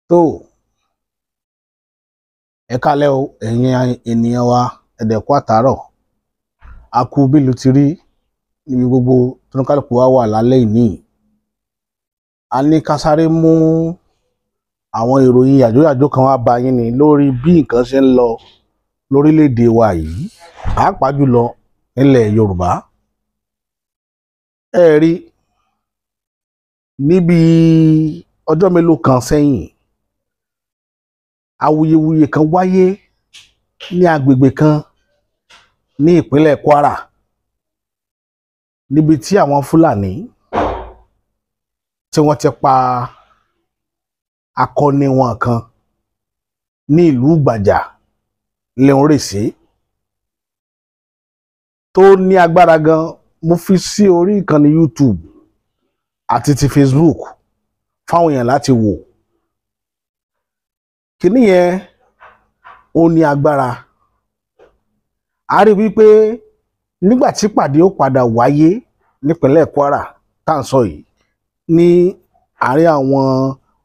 tó ẹ kálẹ́ o ẹ̀yin ènìyàn wa ẹ̀dẹ̀kú àtàárọ̀ a kú bílù ti rí níbi gbogbo tónúkálùkù wa wà lálẹ́ ìní. A ní ká sáré mú àwọn ìròyìn yàjóyàjó kan wá bá yín ni lórí bí nǹkan ṣe ń lọ lórílẹ̀‐èdè wa yìí pàápàá jùlọ nílẹ̀ Yorùbá. Ẹ rí níbi ọjọ́ mélòó kan sẹ́yìn awuyewuye kan wáyé ní agbègbè kan ní ìpínlẹ̀ Kwara níbi tí àwọn Fúlàní tí wọ́n ti pa akọni wọn kan ní ìlú Ìgbàjà Léonrèsé tó ní agbára gan. Mo fi sí orí ìkànnì YouTube àti ti Facebook fáwọn èèyàn láti wò. Kíní yẹn ó ní agbára. A rí wípé nígbà tí pàdé ó padà wáyé nípínlẹ̀ Kwara tá à ń sọ yìí ní àárín àwọn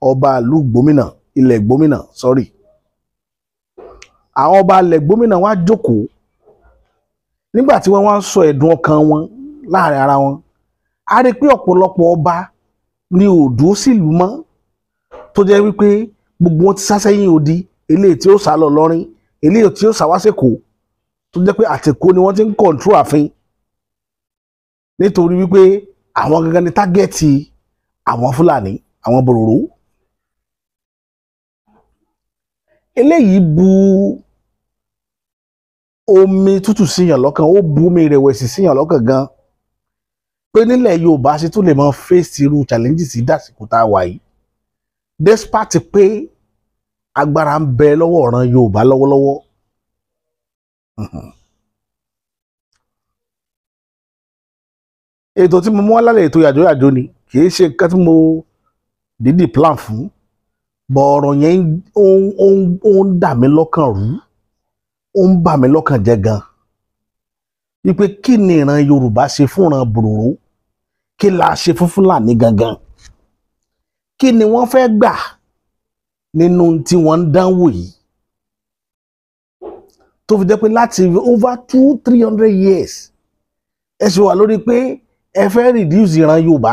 ọba ìlú Gbómìnà ilẹ̀ Gbómìnà àwọn ọba ilẹ̀ Gbómìnà wá jókòó nígbà tí wọ́n wá ń sọ ẹ̀dùn ọkàn wọn láàrin ara wọn. A rí pé ọ̀pọ̀lọpọ̀ ọba ní òdó sílùú mọ́ tó jẹ́ wípé gbogbo wọn ti sá sẹ́yìn odi, eléyìí tí ó sá lọ lọ́rin, eléyìí tí ó sá wá sẹ́kọ̀ọ́, tó jẹ́ pé àtẹ̀kọ́ ni wọ́n ti ń kọ̀ǹtró ààfin nítorí wípé àwọn gangan ni tágẹ́ẹ̀tì àwọn Fúlàní, àwọn bòròró. Eléyìí bu omi tútù síyàn lọ́kàn, ó bu omi ìrẹ̀wẹ̀sì síyàn lọ́kàn gan pé nílẹ̀ Yorùbá ṣe tó lè máa fèsì irú challenges sí dàsìkò tá a wà yìí despite pé agbára ń bẹ lọ́wọ́ ọ̀ràn Yorùbá lọ́wọ́lọ́wọ́. Ètò tí mo mú wá lálẹ́ ètò yàjóyàjó ni, kì í ṣe nǹkan tí mo dídì plan fún, bọ̀ ọ̀rọ̀ yẹn ó ń dà mí lọ́kàn rú, ó ń bà mí lọ́kàn jẹ́ gan. Wípé kí ni ìran Yorùbá ṣe fún ìran bòròró, kí la ṣe fún Fúlàní gangan, kí ni wọ́n fẹ́ gbà nínú tí wọ́n ń dánwò yìí tó fi jẹ́ pé láti over 200-300 years ẹ ṣe wà lórí pé ẹ fẹ́ reduce ìran Yorùbá.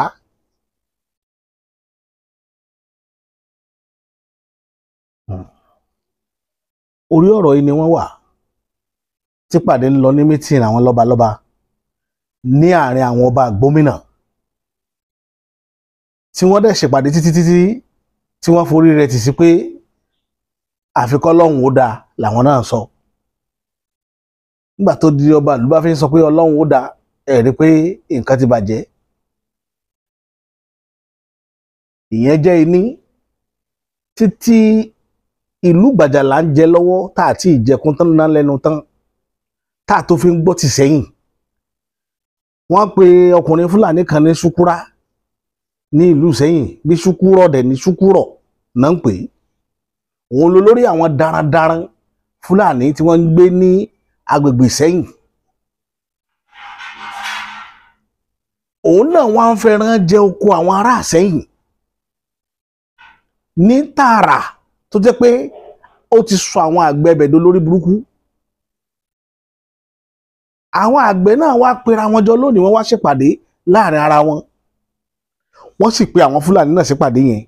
Orí ọ̀rọ̀ yìí ni wọ́n wà tí pàdé ń lọ ní mítìn àwọn lọ́balọ́ba ní àárín àwọn ọba Gbómìnà tí wọ́n dẹ̀ ṣèpàdé títí tí wọ́n forí rẹ̀ tì sí pé àfikọ́ Ọlọ́run ó dáa làwọn náà sọ. Nígbà tó di ọba ìlú bá fi ń sọ pé Ọlọ́run ó dáa, ẹ rí pé nǹkan ti bàjẹ́. Ìyẹn jẹ́ iní títí ìlú Ìgbàjà là ń jẹ lọ́wọ́ tá àti ìjẹkùn tán náà lẹ́nu tán tá tó fi ń gbọ́ ti sẹ́yìn. Wọ́n pe ọkùnrin Fúlàní kan ní Ṣúkúrà ní ìlú Ìṣẹ́yìn, bí Ṣúkúrọ̀ dẹ̀ ní Ṣúkúrọ̀ náà ń pè é. Òun ló lórí àwọn darandaran Fúlàní tí wọ́n ń gbé ní agbègbè Ìṣẹ́yìn. Òun náà wá ń fẹ́ràn jẹ oko àwọn ará Ìṣẹ́yìn ní tààrà tó jẹ́ pé ó ti sọ àwọn àgbẹ̀ ẹbẹ̀ dolórí burúkú. Àwọn àgbẹ̀ náà wá pera wọn jọ lónìí, wọ́n wá ṣèpàdé láàrin ara wọn. Wọ́n sì pe àwọn Fúlàní náà sípàdé yẹn.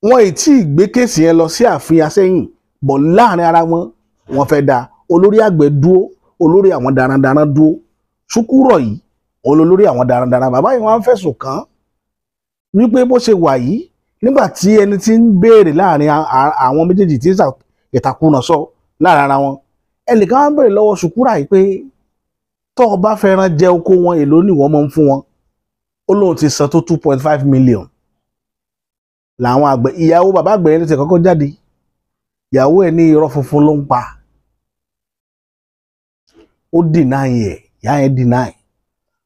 Wọ́n ì tí ì gbé kéèsì yẹn lọ sí ààfin Aṣẹ́yìn, bọ̀ láàrin ara wọn wọ́n fẹ́ da olórí àgbẹ̀ dúró, olórí àwọn darandaran dúró. Ṣúkúrọ̀ yìí olórí àwọn darandaran. Bàbá yìí wọ́n fẹ̀sùn kàn wípé bó ṣe wà yìí, nígbà tí ẹni tí ń béèrè láàrin àwọn méjèèjì tí ìtàkùrọ̀sọ láàrin ara wọn, ẹnìkan wá ń béèrè lọ́wọ́ Ṣúkúrà yìí pé tó o bá fẹ́ràn jẹ oko wọn èlò ni wọ́n máa ń fún wọn. Ó lóun ti san tó 2.5 million. Làwọn àgbẹ̀, ìyàwó bàbá àgbẹ̀ yẹn ti kọ́kọ́ jáde, ìyàwó ẹ̀ ní irọ́ funfun ló ń pa. Ó deny ẹ̀, ìyá yẹn deny.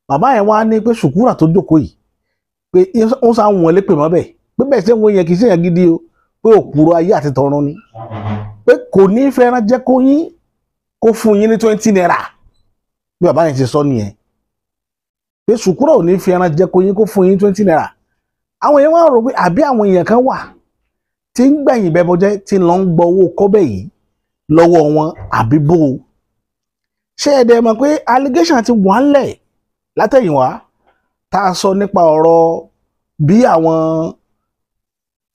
Bàbá yẹn wá ní pé Ṣúkúrà tó jókòó yìí pé ó sá wọn lépè mọ́ bẹ́ẹ̀ pé bẹ́ẹ̀ ṣe ń wọ́n yẹn kì í ṣe yẹn gidi o, pé òpùrọ̀ ayé àti tọ̀run ni, pé kò ní fẹ́ràn jẹ́ kó fún yín ní 20 naira bí bàbá yẹn ti sọ nìyẹn. Pé Ṣúkúrà ò ní fẹ́ràn jẹ́ kó fún yín 20 naira àwọn èèyàn wá rò pé àbí àwọn èèyàn kan wà tí ń gbẹ̀yìn bẹ́bọ jẹ́ tí ń lọ ń gbọ́ owó kọ́bẹ̀ yìí lọ́wọ́ wọn àbí bó o. ṣé ẹ dẹ̀ mọ̀ pé allegation ti wà ńlẹ̀ látẹ̀yìnwá tá a sọ nípa ọ̀rọ̀ bí àwọn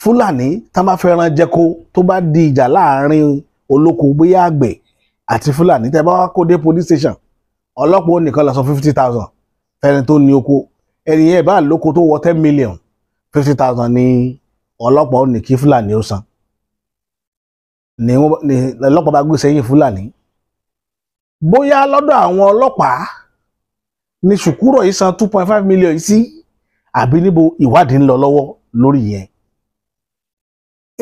Fúlàní tá bá fẹ́ràn jẹko tó bá di ìjà láàrin olóko bóyá àgbẹ̀ àti Fúlàní tẹ́ bá wá kó dé police station ọlọ́pàá ó nìkan lọ sọ 50,000 fẹ́ni tó ní oko ẹni yẹn bá lóko tó wọ 10 million 50,000 ní ọlọ́pàá ó ní kí Fúlàní ó san ní ọlọ́pàá bá gbé sẹ́yìn Fúlàní. Bóyá lọ́dọ̀ àwọn ọlọ́pàá ní Ṣùkúrọ̀ yìí san 2.5 million yìí sí àbí níbo ìwádìí ń lọ lọ́wọ́ lórí yẹn.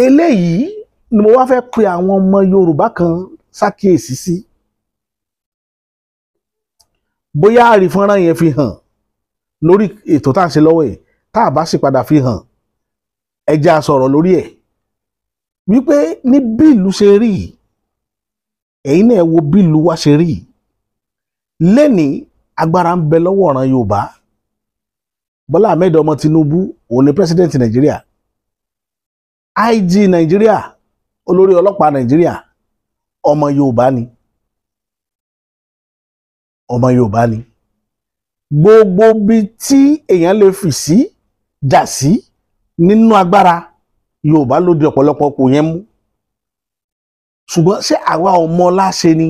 Eléyìí ni mo wá fẹ́ pe àwọn ọmọ Yorùbá kan ṣàkíyèsí sí. Bóyá àrífọ́nrán yẹn fi hàn lórí ètò tá à ń ṣe lọ́wọ́ yìí tá a bá sì padà fi hàn ẹ jẹ́ a sọ̀rọ̀ lórí ẹ̀ wípé ní bí ìlú ṣe rí ẹ̀yin náà wo bí ìlú wa ṣe rí lẹ́ni agbára ń bẹ lọ́wọ́ ọ̀ràn Yorùbá. Bọ́lá Ahmed ọmọ Tinubu òun ni president Nàìjíríà, IG Nàìjíríà, olórí ọlọ́pàá Nàìjíríà ọmọ Yorùbá ni, ọmọ Yorùbá ni. Gbogbo bí tí èèyàn lè fi sí jà sí nínú agbára Yorùbá ló di ọ̀pọ̀lọpọ̀ kò yẹn mú. Ṣùgbọ́n ṣé àwa ọmọ láṣẹ ni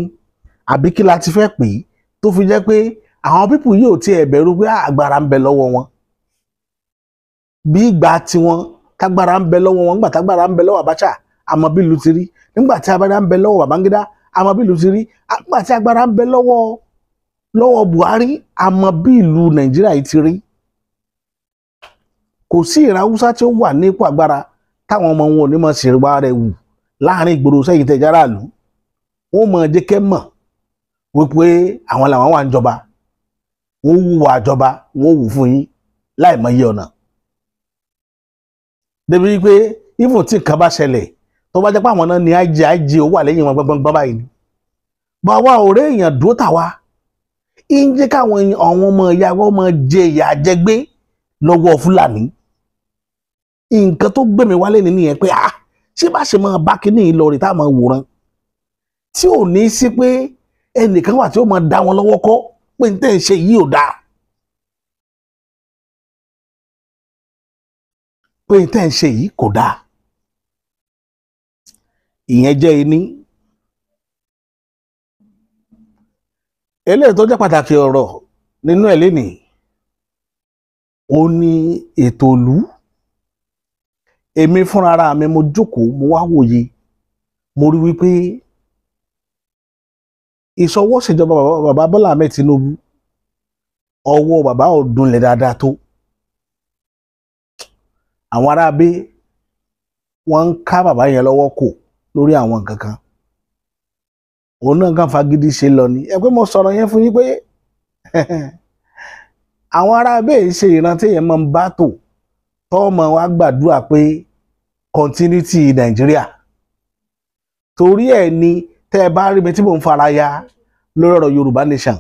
àbí kí la ti fẹ́ pè é tó fi jẹ́ pé àwọn pípù yìí ò tiẹ̀ bẹ̀rù pé agbára ń bẹ lọ́wọ́ wọn. Bí ìgbà tiwọn tágbára ń bẹ lọ́wọ́ wọn nígbà tágbára ń bẹ lọ́wọ́ Abacha àmọ́ bí ìlú ti rí, nígbà tí agbára ń bẹ lọ́wọ́ Babangida àmọ́ bí ìlú ti rí, nígbà tí agbára ń bẹ lọ́wọ́ Buhari àmọ́ bí ìlú Nàìjíríà yìí ti rí. Kò sí ìran Haúsá tí ó wà ní ipò agbára táwọn ọmọ wọn ò ní mọ̀ ṣèrìwá rẹ̀ wù láàrin ìgboro sẹ́yìn tẹ̀jà aráàlú. Wọ́n mọ̀ jẹ́ kẹ́ mọ̀ wípé àwọn làwọn wà ń jọba, wọ́n wù àjọba, wọ́n wù fún yín láì mọ̀ iye ọ̀nà. Débi wípé even tí nǹkan bá ṣẹlẹ̀ tó bá jẹ́ pé àwọn náà ní IG ó wà lẹ́yìn wọn gbọ́ngbọ́n báyìí ni. Bá wa ọ̀rẹ́ èèyàn dúró tàwa ń jẹ́ káwọn àwọn ọmọ ìyá wọn máa jẹ ìyà jẹgbé lọ́wọ́ Fúlàní. Nǹkan tó gbé mi wálé nìyẹn pé ṣé bá ṣe máa bá kíní Ìlọrin tá a máa wòran tí ò ní sí pé ẹnìkan wà tí ó máa dá wọn lọ́wọ́ kọ́ pé n tẹ́ ń ṣe yìí ò dáa, pé n tẹ́ ń ṣe yìí kò dáa. Ìyẹn jẹ́ iní. Eléyìí tó jẹ́ pàtàkì ọ̀rọ̀ nínú ẹ̀ lénìí ó ní ètò ìlú. Èmi fúnra ara mi mo jókòó mo wá wòye mo rí wípé ìṣọwọ́ṣèjọba bàbá Bọ́lá Ahmed Tinubu ọwọ́ bàbá ò dunlẹ̀ dáadáa tó. Àwọn aráabí wọ́n ń ká bàbá yẹn lọ́wọ́ kò lórí àwọn nǹkan kan. Òun náà kàn fagídí ṣe lọ ni. Ẹ pé mo sọ̀rọ̀ yẹn fún yín pé àwọn aráabí ṣe ìrántí yẹn máa ń bá tò tọ́mọ wa gbàdúrà pé continuity Nàìjíríà. Torí ẹ̀ ni tẹ́ ẹ bá rí mi tí mò ń fara ya lórí ọ̀rọ̀ Yorùbá Nation.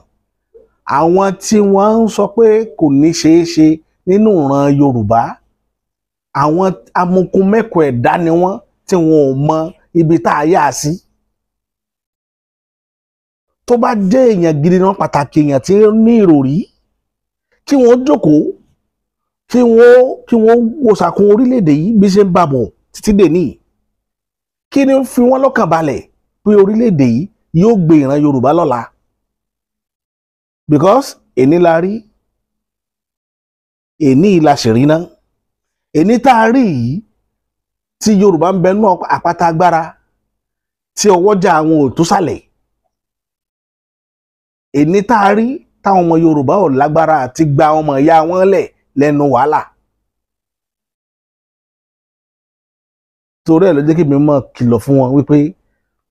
Àwọn tí wọ́n ń sọ pé kò ní ṣeé ṣe nínú ìran Yorùbá, àwọn amukun mẹ́kọ̀ọ́ ẹ̀dá ni wọ́n tí wọn ò mọ ibi tá a yà sí. Tó bá jẹ́ èèyàn gidi náà pàtàkì èèyàn tí ń ní ìròrí kí wọ́n jókòó kí wọ́n wo sàkún orílẹ̀-èdè yìí bí ṣe ń bàbọ̀ títí dèní. Kí ni fi wọ́n lọ́kàn balẹ̀ pé orílẹ̀-èdè yìí yóò gbé ìran Yorùbá lọ́la. Because èní la rí, èní la sì rí ná. Èní tá a rí yìí tí Yorùbá ń bẹ nú àpáta agbára tí ọwọ́jà àwọn ò tó sàlẹ̀. Èní tá a rí táwọn ọmọ Yorùbá ò lágbára àti gba ọmọ ìyá wọn lẹ̀ lẹ́nu wàhálà. Torí ẹ̀ ló jẹ́ kí mi mọ̀ kìlọ̀ fún wọn wípé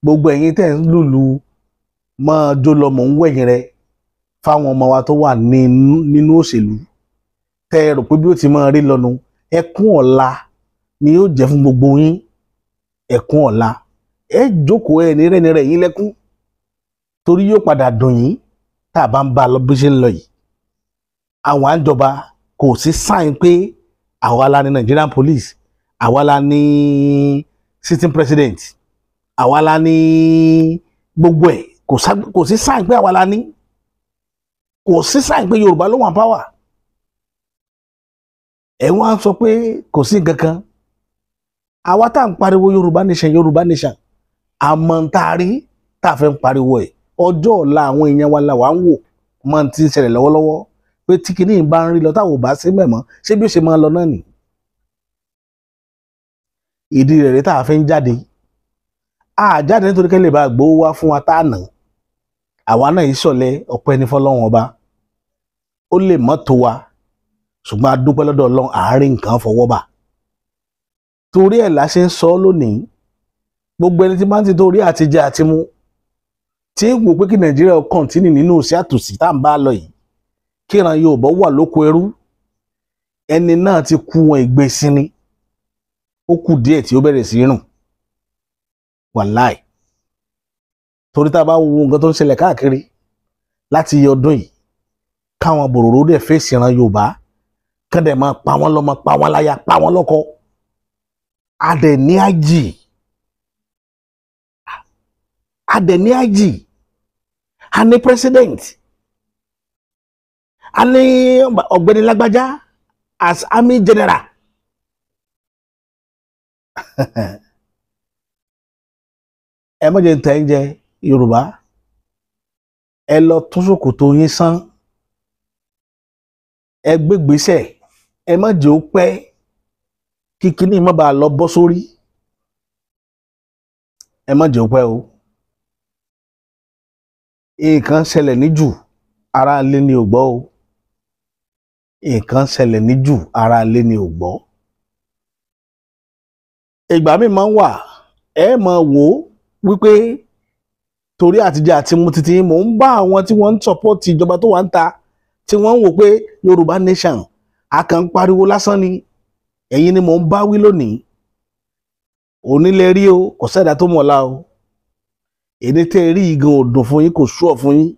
gbogbo ẹ̀yin tẹ́ ń lùlù máa jó lọ mọ̀ ń wẹ̀yìn rẹ fáwọn ọmọ wa tó wà nínú òṣèlú. Tẹ́ ẹ rò pé bí ó ti máa rí lọ́nu, ẹkún ọ̀la ni yóò jẹ́ fún gbogbo yín. Ẹkún ọ̀la ẹ jókòó ẹ ní rẹ́ni rẹ̀ yín lẹ́kún torí yóò padà dùn yín tá a bá ń bá a lọ bí ṣe ń lọ yìí. Àwọn àjọba kò sí sáìn pé àwa la ní Nigerian police, àwa la ní sitting president, àwa la ní gbogbo ẹ̀, kò sí sign pé àwa la ní, kò sí sign pé Yorùbá ló wà power. Ẹ wọ́n á sọ pé kò sí nǹkan kan. Àwa tá à ń pariwo Yorùbá nation, Yorùbá nation, àmọ́ ń taari tá a fẹ́ ń pariwo ẹ̀. Ọjọ́ ọ̀la àwọn èèyàn wa la wà ń wò mọ́ ti ń ṣẹlẹ̀ lọ́wọ́lọ́wọ́ pé tí kìíní bá ń rí lọ táwọn ò bá sí mẹ́mọ́ ṣé bí ó ṣe máa lọ náà nì. Ìdí rẹ̀ tá a fi ń jáde. A jáde nítorí kẹ́lẹ́ bá gbowó wá fún wa tá a nà. Àwa náà yìí ṣọ̀lẹ, ọpẹ́ ní fọlọ́run ọba. Ó lè mọ́ tó wa ṣùgbọ́n a dúpẹ́ lọ́dọ̀ Ọlọ́run àárín nǹkan fọwọ́ bà. Torí ẹ̀ la ṣe ń sọ lónìí, gbogbo ẹni tí máa ń ti torí àti jẹ àti mu tí ń wò pé kí Nàìjíríà kọ̀ǹtínì nínú sí àtòsí tá à ń bá lọ yìí, kíran Yorùbá wà lóko ẹrú, ẹni náà ti kú wọn ìgbésí ni, ó kù díẹ̀ tí ó bẹ̀rẹ̀ sí rùn wàláì. Torí tá a bá wo nǹkan tó ń ṣẹlẹ̀ káàkiri láti ọdún yìí, káwọn bòròró dẹ̀ fèsì ìran Yorùbá kán dẹ̀ máa pa wọ́n lọ́mọ, pa wọ́n láya, pa wọ́n lọ́kọ. Adẹ̀ ní àjì, adẹ̀ ní àjì, a ní president, a ní ọ̀gbẹ́ni Lágbájá as army general. Ẹ má jẹ́ ń tẹ́ ń jẹ Yorùbá, ẹ lọ tún ṣòkòtò yín sán, ẹ gbégbèsè, ẹ má jẹ́ ó pẹ́ kí kíní má bàa lọ bọ́ sórí, ẹ má jẹ́ ó pẹ́ o. Nǹkan ṣẹlẹ̀ ní jù, ara ilé ni ò gbọ́ o. Nǹkan ṣẹlẹ̀ ní jù, ara ilé ni ò gbọ́. Ìgbà míì máa ń wà, ẹ máa wò ó wípé torí àtijọ́ àti mu títí mò ń bá àwọn tí wọ́n ń sọpọ́tì ìjọba tó wà ń ta, tí wọ́n ń wò pé Yorùbá nation a kàn ń pariwo lásán ni, ẹ̀yin ni mò ń bá wí lónìí. Onílẹ̀ rí o, kò sẹ́dá tó mọ̀ ọ́la o. Èdè tẹ́ ẹ rí igan ò dùn fún yín, kò sú ọ̀ fún yín.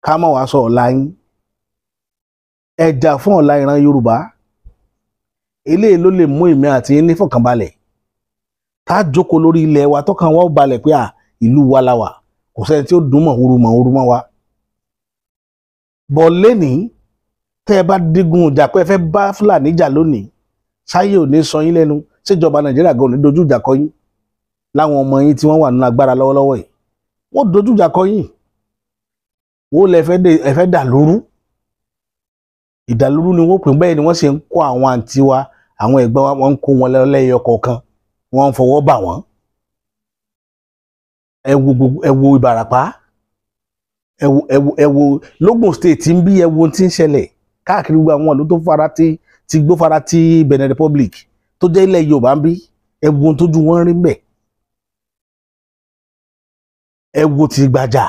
Ká má wàá sọ ọ̀la yín. Ẹ jà fún ọ̀la ìran Yorùbá. Eléyìí ló lè mú èmi àti yín ní fọkànbalẹ̀. Tá a jókòó lórí ilẹ̀ wa tọ́kàn wa ó balẹ̀ pé ìlú wa la wà, kò sẹ́ni tí ó dùn mọ̀húrú mọ́ wa. Bọ̀ lénìí, tẹ́ ẹ bá digun ìjà pé ẹ fẹ́ bá Fúlàní jà lónìí, sáyé ò ní sọ yín lẹ́nu, ṣèjọba Nàìjíríà gan ò ní dojú ìjà kọ yín. Láwọn ọmọ yín tí wọ́n wà nínú agbára lọ́wọ́lọ́wọ́ yìí, wọ́n dojú ìjà kọ yín. Wọ́n lẹ fẹ́ dà lóru. Ìdàlúrú ni wọ́n pè, bẹ́ẹ̀ ni wọ́n ṣe ń kó àwọn àǹtí wa, àwọn ẹ̀gbọ́n wa, wọ́n ń kó wọn lẹ́yọ kọ̀ọ̀kan, wọ́n ń fọwọ́ bà wọ́n. Ẹ wo Ìbàràpá, ẹ wo Lógùn state ń bí, ẹ wo tí ń ṣẹlẹ̀ káàkiri gbogbo àwọn ìlú tó ti gbófara ti Benin Republic tó jẹ́ ilẹ̀ Yorùbá ń bí, ẹ wo tójú wọn rí mbẹ̀. Ẹ wo ti Gbàjà,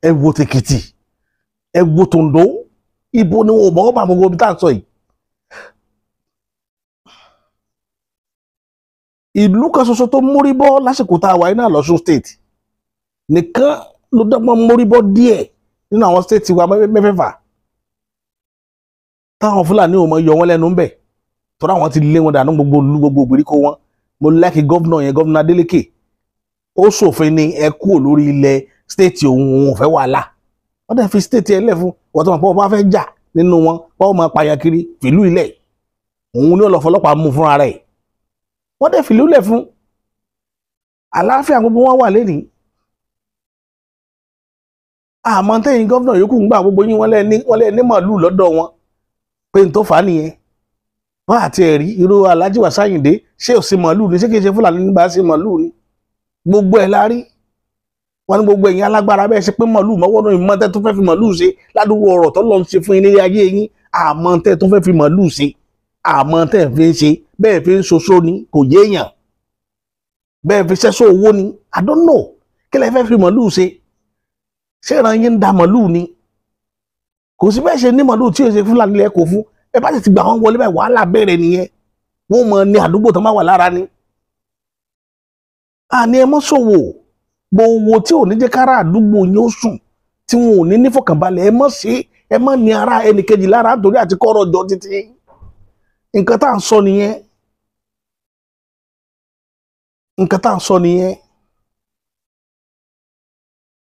ẹ wo ti Èkìtì, ẹ wo tòǹdó, ibo ni wọn ò mọ̀ ọ́ bá gbogbo ibi tá à ń sọ yìí. Ìlú kan ṣoṣo tó mórí bọ́ lásìkò tá a wà náà l'Ọ̀ṣun state nìkan ló dọ́gbọ́n mórí bọ́ díẹ̀ nínú àwọn state wa mẹ́fẹ̀ẹ̀fà táwọn Fúlàní ò mọ yọ wọn lẹ́nu ń bẹ̀ tọ́ra àwọn ti lé wọn dànù gbogbo ìgbèríko wọn. Mo láìkí gọ́vnà yẹn, gọ́vnà Adeleke, ó ṣòfin ní ẹ kúrò lórí ilẹ̀ state òun ò fẹ́ wàhálà. Wọ́n dẹ̀ fi state ẹ lẹ̀ fún wọ́n tó mọ̀ pé wọ́n bá fẹ́ jà nínú wọn, wọ́n máa pààyàn kiri fìlú ilẹ̀, òun ni ó lọ fọlọ́pàá mú fúnra rẹ̀. Wọ́n dẹ̀ fìlú ilẹ̀ fún àlàáfíà, gbogbo wọn wà lẹ́nìí. Àmọ́ tẹ́yìn gọ́vnà yòókù ń gbà gbogbo yín wọ́n lẹ́ ní màálù lọ́dọ̀ wọn pé n tó fà á nìyẹn. Wọ́n àti ẹ̀rí irú Alhaji Wasiu Ayinde, ṣé ò sí màálù ni, ṣé kìí ṣe Fúlàní ní bá ṣe màálù ni? Gbogbo ẹ̀ la rí. Wọ́n ní gbogbo ẹ̀yin alágbára bẹ́ẹ̀ ṣe pé màálù mọ́wọ́ náà ìmọ̀ tẹ́ tó fẹ́ fi màálù ṣe ládùúgbò ọ̀rọ̀ tó lọ ń ṣe fún yín nílé ayé yín. Àmọ́ tẹ́ tó fẹ́ fi màálù ṣe, àmọ́ tẹ́ fi ń ṣe, bẹ́ẹ̀ fi ń ṣoṣo ni, kò yéèyàn. Bẹ́ẹ̀ fi ṣẹ́ṣọ́ owó ni, I don't know. Kí lẹ fẹ́ fi màálù ṣe? Ṣé ìran yín ń da màálù ni? Kò sí bẹ́ẹ̀ ṣe ní màálù tí ò ṣe Fúlàní lẹ́ kò fún. Ẹ bá ti gbà wọ́n wọlé báyìí, wàhálà bẹ̀rẹ̀ nìyẹn. Wọ́n mọ ní àdúgbò tó máa wà lára ni. Àní ẹ mọ́ ṣòwò gbòòwò tí ò ní jẹ́ kára àdúgbò yín ó sùn, tí wọn ò ní nífọ̀kànbalẹ̀, ẹ mọ́ ṣe, ẹ mọ́ ní ara ẹnìkejì lára nítorí àti kọ́rọ̀ jọ títí. nǹkan tá à ń sọ nìyẹn nǹkan tá à ń sọ nìyẹn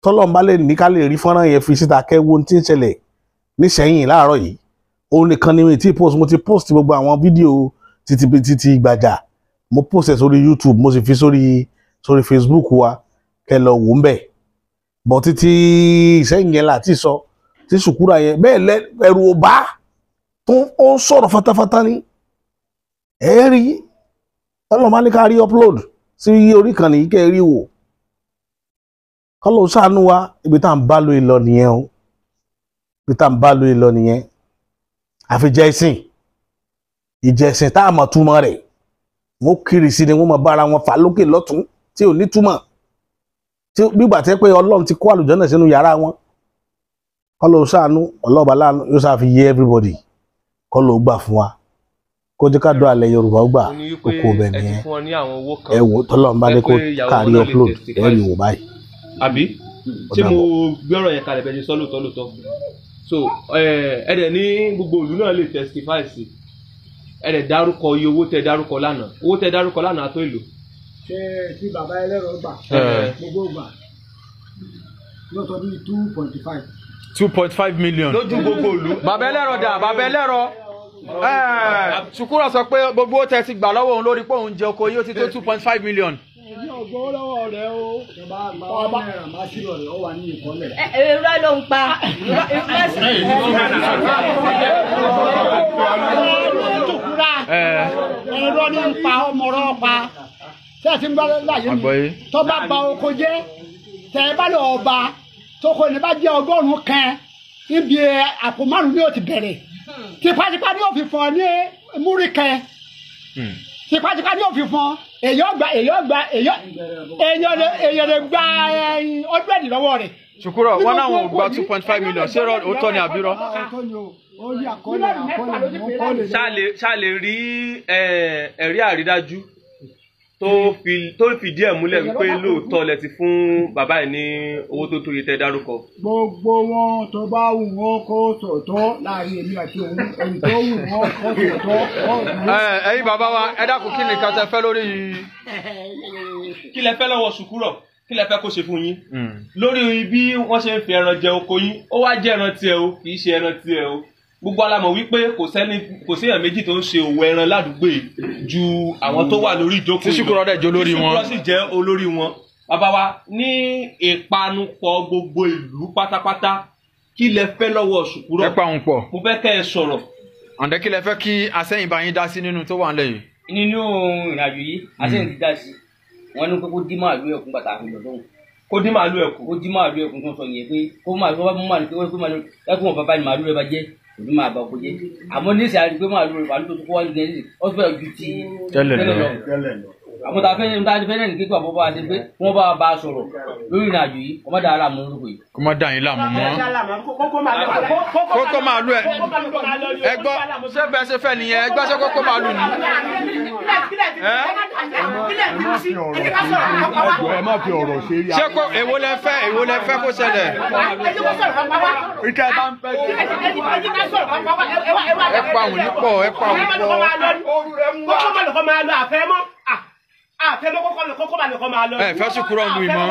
tọ́lọ́mbà lè ní ká lè rí fọ́nrán yẹn fi síta kẹ́wọ́n tí ń ṣẹlẹ̀ níṣẹ́yìn láàárọ̀ yìí òun nìkan ni mi ti post mo ti post gbogbo àwọn fídíò títí Gbajà mo post ẹ̀ sórí YouTube mo sì fi sórí Facebook wa kẹ́ lọ wò ń bẹ̀ bọ̀ títí ìṣẹ́yìn yẹn láti sọ tí Ṣùkúrà yẹn bẹ́ẹ̀ ẹ̀rù ò bá tó ó ń sọ̀rọ̀ fatafata ní ẹ̀ẹ́rí ọlọ́mọ ní ká rí upload sí orí ìkànnì yìí kẹ́ rí wò kọ́lọ́ ṣàánú wa ibi tá à ń bá lóye lọ nìyẹn o ibi tá à ń bá lóye lọ nìyẹn àfijẹ́ ìjẹsìn tá a mọ̀ túmọ̀ rẹ̀ wọ́n kiri sí ni wọ́n mọ̀ bára wọn fà lókè lọ́tún tí ò ní túmọ̀ tí gbígbà tẹ́ pé Ọlọ́run ti kó àlùjànnà sínú yàrá wọn kọ́lọ́ ṣàánú ọlọ́ọ̀bá láàánú yóò ṣàfi yé everybody kọ́lọ́ gbà fún wa kó jẹ́ ká dọ́ alẹ́ Yorùbá ó gbà oko ọbẹ̀ nìyẹn ẹ wò tọ́lọ́run bá ní kó kárí upload ẹ rí wò báyìí. àbí ṣé mo gbé ọ̀rọ̀ yẹn kalẹ̀ bẹ́ẹ̀ ni sọ lóòótọ́ so ẹ dẹ̀ ní gbogbo ìlú náà lè testify sí ẹ dẹ̀ dárúkọ iye owó tẹ dárúkọ lánàá tó èlò. ṣé tí bàbá ẹlẹ́rọ gbà gbogbo gbà lọ́sọ̀ bíi 2.5. 2.5 million. lójú gbogbo ìlú. bàbá ẹlẹ́rọ dà bàbá ẹlẹ́rọ Ṣùkúrà sọ pé gbogbo tẹ ti gbà lọ́wọ́ òun lórí pé òun jẹ oko yóò ti tó 2.5 million. èmi ò gbọ́ lọ́wọ́ rẹ o. ọba náírà máa ṣírò rẹ̀ ó wà ní ìkọ́lẹ̀. irọ́ ló ń pa ẹ̀rọ ní ń pa ọmọọ̀rọ̀ pa tẹ́ ẹ ti ń gbọ́ láyé mi tó bá ba oko jẹ́ tẹ́ ẹ bá lọ ọba tó kò ní bá jẹ́ 100 kan níbi àpò 5 ni ó ti bẹ̀rẹ̀ tipátipá ni ó fi fọ́ ní múrí kan tipátipá ni ó fi fọ́ èyàn lè gba ọdún lọ́wọ́ rẹ̀. Ṣùkúrà wọn náà wọn gba 2.5 million ṣé òótọ́ ni àbí irọ́. ṣá lè rí ẹ̀rí àrídájú tó fìdí ẹ̀ múlẹ̀ wípé lóòótọ́ lẹ ti fún bàbá ẹ̀ ní owó tó tóye tẹ́ dárúkọ. gbogbo wọn tó bá wù wọn kó sòótọ́ láàrin èmi àti òun èyí tó wù wọn kó sòótọ́. ẹ̀yin bàbá wa ẹ dákun kí ni ká tẹ fẹ́ lórí. kí lẹ fẹ́ lọ́wọ́ Ṣùkúrà kí lẹ fẹ́ kó ṣe fún yín lórí bí wọ́n ṣe ń fi ẹran jẹ oko yín ó wá jẹ́ ẹran tiẹ̀ o kì í ṣe ẹran tiẹ̀ o gbogbo alamọ̀ wípé kò séèyàn méjì tó ń ṣe òwò ẹran ládùúgbò yìí ju àwọn tó wà lórí ìjókòó tí Ṣùkúrà dẹ̀ jẹ́ olórí wọn tí Ṣùkúrà sì jẹ́ olórí wọn. bàbá wa ní ìpanupọ̀ gbogbo ìlú pátápátá kí lẹ fẹ́ lọ́wọ́ Ṣùkúrà. ẹ pa òun pọ̀. mo fẹ́ kẹ́ ẹ sọ̀rọ̀. ọ̀ndẹ́ kí lẹ fẹ́ kí Asẹ́yìn bá yín dá sí nínú tó wà ńlẹ̀ yìí. nínú ìrìnàjò yìí Asẹ́yìn ti dá sí wọn ní pé kó dí màálù ẹkùn bàtà àfihàn lọ́dún. kó dí màálù ẹkùn. kó dí màálù ẹkùn tó ń sọ yẹn pé kó màálù ẹkùn wọn bàbá ni màálù rẹ bá jẹ òbí máa bá ọkọ jẹ àmọ́ níṣẹ́ àti pé màálù rẹ màálù tó kó wájú gẹ̀ẹ́sì ó fẹ́ ju ti tẹ́lẹ̀ lọ. àmọ́ tá a fẹ́ ní kíkọ́ àbọ̀ bá a ṣe pé wọ́n bá a sọ̀rọ̀ lórí ìrìnàjò yìí ọmọ dáa láàmú lórúkọ yìí. kó má dà yín láàmú mọ́. kókó màálù ẹ gbọ́ ṣé bẹ́ẹ̀ ṣe fẹ́ nìyẹn ẹ gbọ́ ṣé kókó màálù ni. ẹ má fi ọ̀rọ̀ ṣe rí. ṣé kó èwo lẹ fẹ́ kó ṣẹlẹ̀. ìkẹ́ bá ń pẹ́ jù. ẹ pa òun ní pọ̀ ẹ pa òun pọ̀. ẹ fẹ́ Ṣùkúrà ń lu ìmọ̀.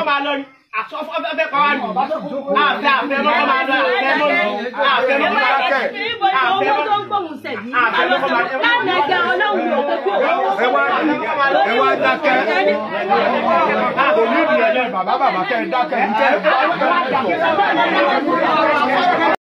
Bàbá kẹ́ ẹ dákẹ́.